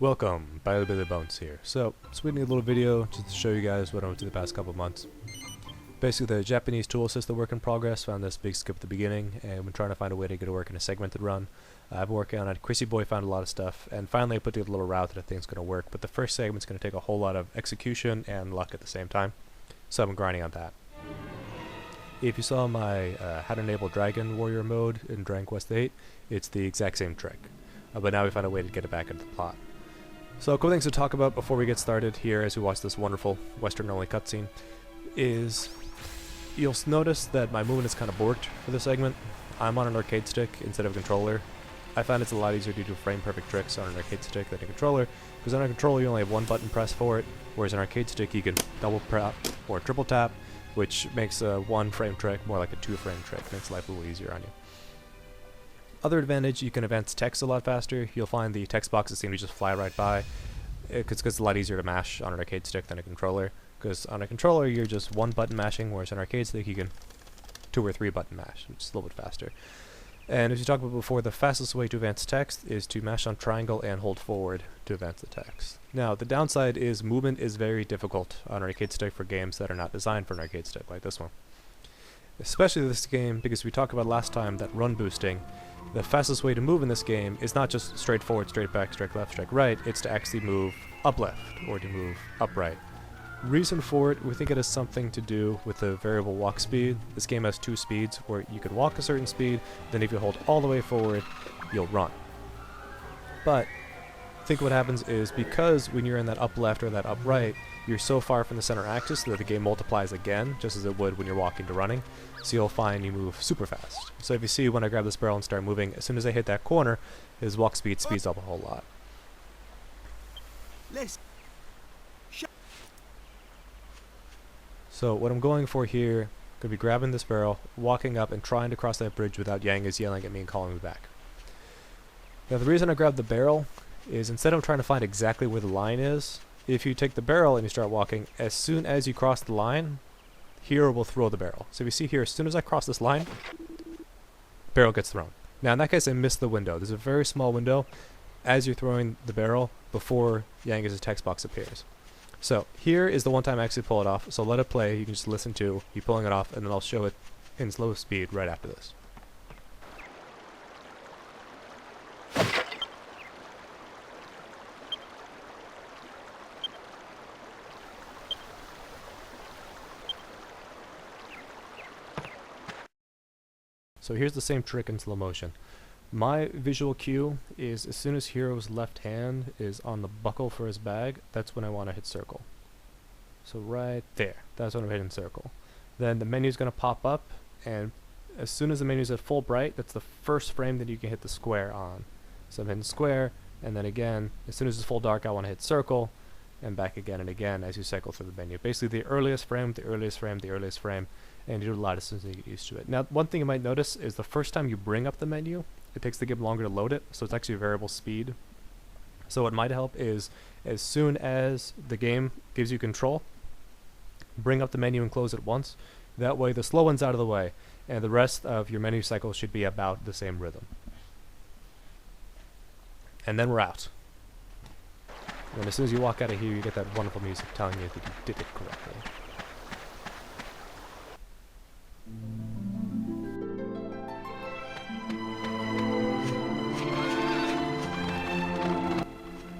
Welcome, Billy Bones here. So, just making a little video just to show you guys what I went through the past couple of months. Basically, the Japanese tool assisted work in progress found this big skip at the beginning, and we're trying to find a way to get it work in a segmented run. I've been working on it. Chrissy Boy found a lot of stuff, and finally I put together a little route that I think is going to work, but the first segment's going to take a whole lot of execution and luck at the same time, so I've been grinding on that. If you saw my how to enable Dragon Warrior mode in Dragon Quest 8, it's the exact same trick, but now we found a way to get it back into the plot. So, cool things to talk about before we get started here as we watch this wonderful Western-only cutscene is you'll notice that my movement is kind of borked for this segment. I'm on an arcade stick instead of a controller. I find it's a lot easier to do frame-perfect tricks on an arcade stick than a controller, because on a controller you only have one button press for it, whereas an arcade stick you can double tap or triple tap, which makes a one-frame trick more like a two-frame trick. Makes life a little easier on you. Other advantage, you can advance text a lot faster. You'll find the text boxes seem to just fly right by. It's a lot easier to mash on an arcade stick than a controller. Because on a controller, you're just one button mashing, whereas on an arcade stick, you can 2 or 3 button mash, which is a little bit faster. And as you talked about before, the fastest way to advance text is to mash on triangle and hold forward to advance the text. Now, the downside is movement is very difficult on an arcade stick for games that are not designed for an arcade stick, like this one. Especially this game, because we talked about last time that run boosting, the fastest way to move in this game is not just straight forward, straight back, straight left, straight right, it's to actually move up left, or to move up right. Reason for it, we think it has something to do with the variable walk speed. This game has 2 speeds, where you can walk a certain speed, then if you hold all the way forward, you'll run. But, I think what happens is, because when you're in that up left or that up right, you're so far from the center axis that the game multiplies again, just as it would when you're walking to running, so you'll find you move super fast. So if you see when I grab this barrel and start moving, as soon as I hit that corner, his walk speed speeds up a whole lot. So what I'm going for here, I'm going to be grabbing this barrel, walking up and trying to cross that bridge without Yang is yelling at me and calling me back. Now the reason I grabbed the barrel is instead of trying to find exactly where the line is, if you take the barrel and you start walking, as soon as you cross the line, hero will throw the barrel. So if you see here, as soon as I cross this line, barrel gets thrown. Now in that case I missed the window. There's a very small window as you're throwing the barrel before Yangis's text box appears. So here is the one time I actually pull it off, so let it play, you can just listen to me pulling it off, and then I'll show it in slow speed right after this. So here's the same trick in slow motion. My visual cue is as soon as Hero's left hand is on the buckle for his bag, that's when I want to hit circle. So right there, that's when I'm hitting circle. Then the menu's going to pop up, and as soon as the menu's at full bright, that's the first frame that you can hit the square on. So I'm hitting square, and then again, as soon as it's full dark, I want to hit circle, and back again and again as you cycle through the menu. Basically the earliest frame, the earliest frame, the earliest frame, and you do a lot as soon as you get used to it. Now, one thing you might notice is the first time you bring up the menu, it takes the game longer to load it, so it's actually a variable speed. So what might help is, as soon as the game gives you control, bring up the menu and close it once. That way the slow one's out of the way, and the rest of your menu cycle should be about the same rhythm. And then we're out. And as soon as you walk out of here, you get that wonderful music telling you that you did it correctly.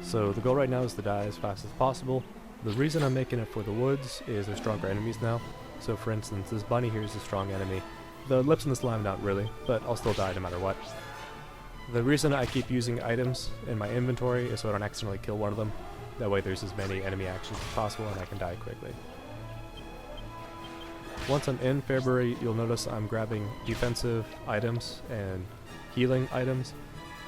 So the goal right now is to die as fast as possible. The reason I'm making it for the woods is there's stronger enemies now. So for instance, this bunny here is a strong enemy. The lips and the slime not really, but I'll still die no matter what. The reason I keep using items in my inventory is so I don't accidentally kill one of them. That way there's as many enemy actions as possible and I can die quickly. Once I'm in February, you'll notice I'm grabbing defensive items and healing items.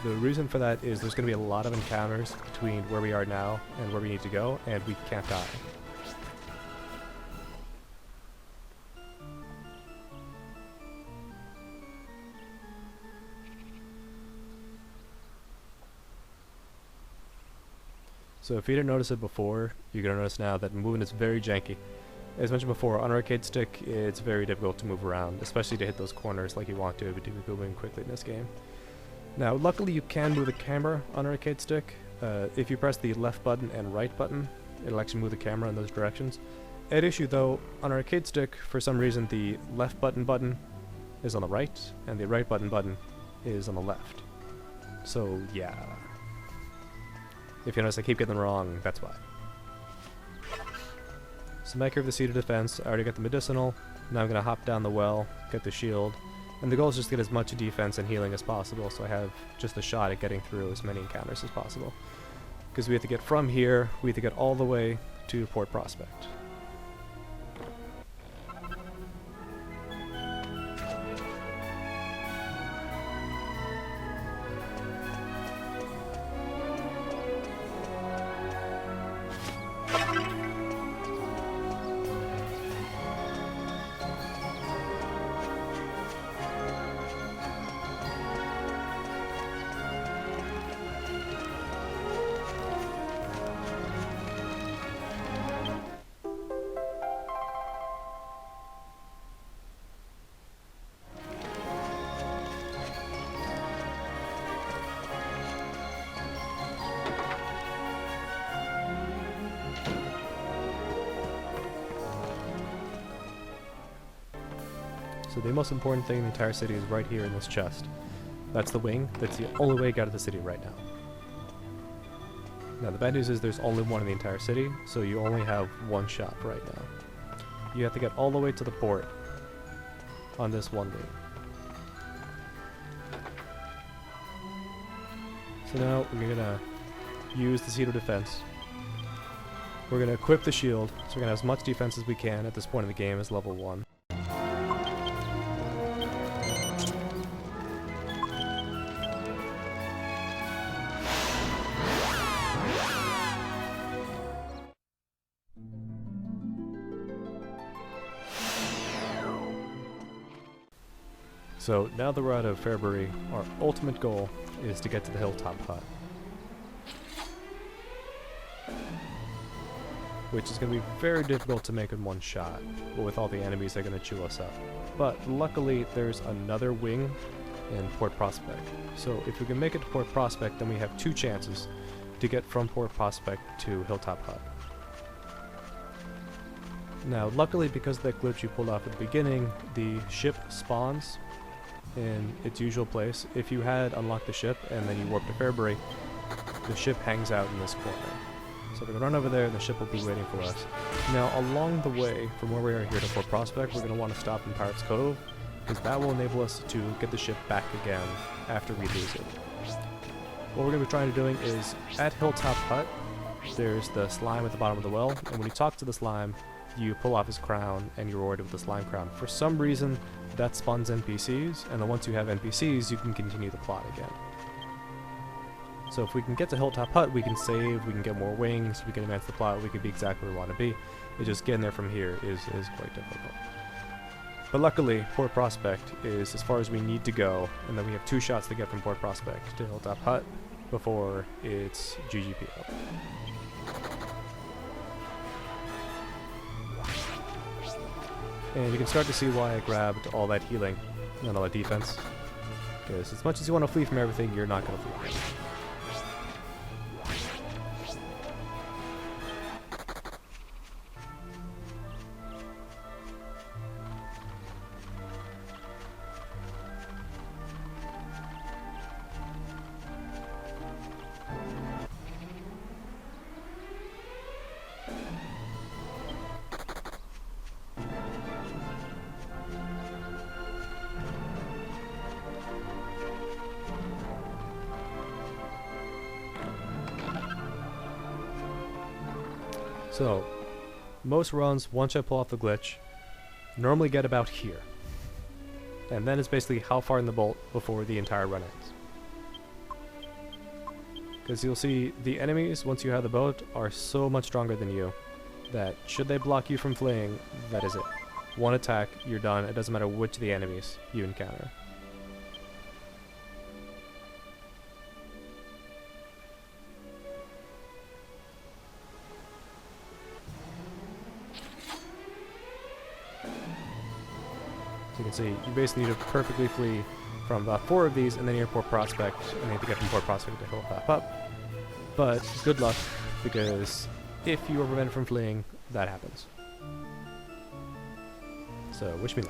The reason for that is there's going to be a lot of encounters between where we are now and where we need to go, and we can't die. So if you didn't notice it before, you're going to notice now that movement is very janky. As mentioned before, on an arcade stick, it's very difficult to move around, especially to hit those corners like you want to be moving quickly in this game. Now, luckily you can move the camera on an arcade stick, if you press the left button and right button, it'll actually move the camera in those directions. At issue though, on arcade stick, for some reason the left button is on the right, and the right button is on the left. So yeah. If you notice I keep getting them wrong, that's why. So back here with the seated defense, I already got the medicinal. Now I'm going to hop down the well, get the shield, and the goal is just to get as much defense and healing as possible, so I have just a shot at getting through as many encounters as possible. Because we have to get from here, we have to get all the way to Port Prospect. So the most important thing in the entire city is right here in this chest. That's the wing. That's the only way to get out of the city right now. Now the bad news is there's only one in the entire city, so you only have one shot right now. You have to get all the way to the port on this one wing. So now we're gonna use the seat of defense. We're gonna equip the shield, so we're gonna have as much defense as we can at this point in the game as level 1. So now that we're out of Fairbury, our ultimate goal is to get to the hilltop hut. Which is going to be very difficult to make in one shot, but with all the enemies they're going to chew us up. But luckily there's another wing in Port Prospect. So if we can make it to Port Prospect, then we have 2 chances to get from Port Prospect to Hilltop Hut. Now luckily, because of that glitch you pulled off at the beginning, the ship spawns in its usual place. If you had unlocked the ship and then you warp to Fairbury, the ship hangs out in this corner. So we're going to run over there and the ship will be waiting for us. Now along the way from where we are here to Port Prospect, we're going to want to stop in Pirates Cove, because that will enable us to get the ship back again after we lose it. What we're going to be trying to doing is, at Hilltop Hut, there's the slime at the bottom of the well, and when you talk to the slime, you pull off his crown and you're rewarded with the slime crown. For some reason, that spawns NPCs, and then once you have NPCs, you can continue the plot again. So if we can get to Hilltop Hut, we can save, we can get more wings, we can advance the plot, we can be exactly where we want to be. It's just getting there from here is quite difficult. But luckily, Port Prospect is as far as we need to go, and then we have 2 shots to get from Port Prospect to Hilltop Hut before it's GGPO. And you can start to see why I grabbed all that healing and all that defense. Because as much as you want to flee from everything, you're not going to flee. So, most runs, once I pull off the glitch, normally get about here. And then it's basically how far in the bolt before the entire run ends. Because you'll see the enemies, once you have the boat, are so much stronger than you that should they block you from fleeing, that is it. One attack, you're done. It doesn't matter which of the enemies you encounter. You can see, you basically need to perfectly flee from about 4 of these, and then you're Port Prospect, and you have to get from Port Prospect to Hilltop Hut. But good luck, because if you are prevented from fleeing, that happens. So wish me luck.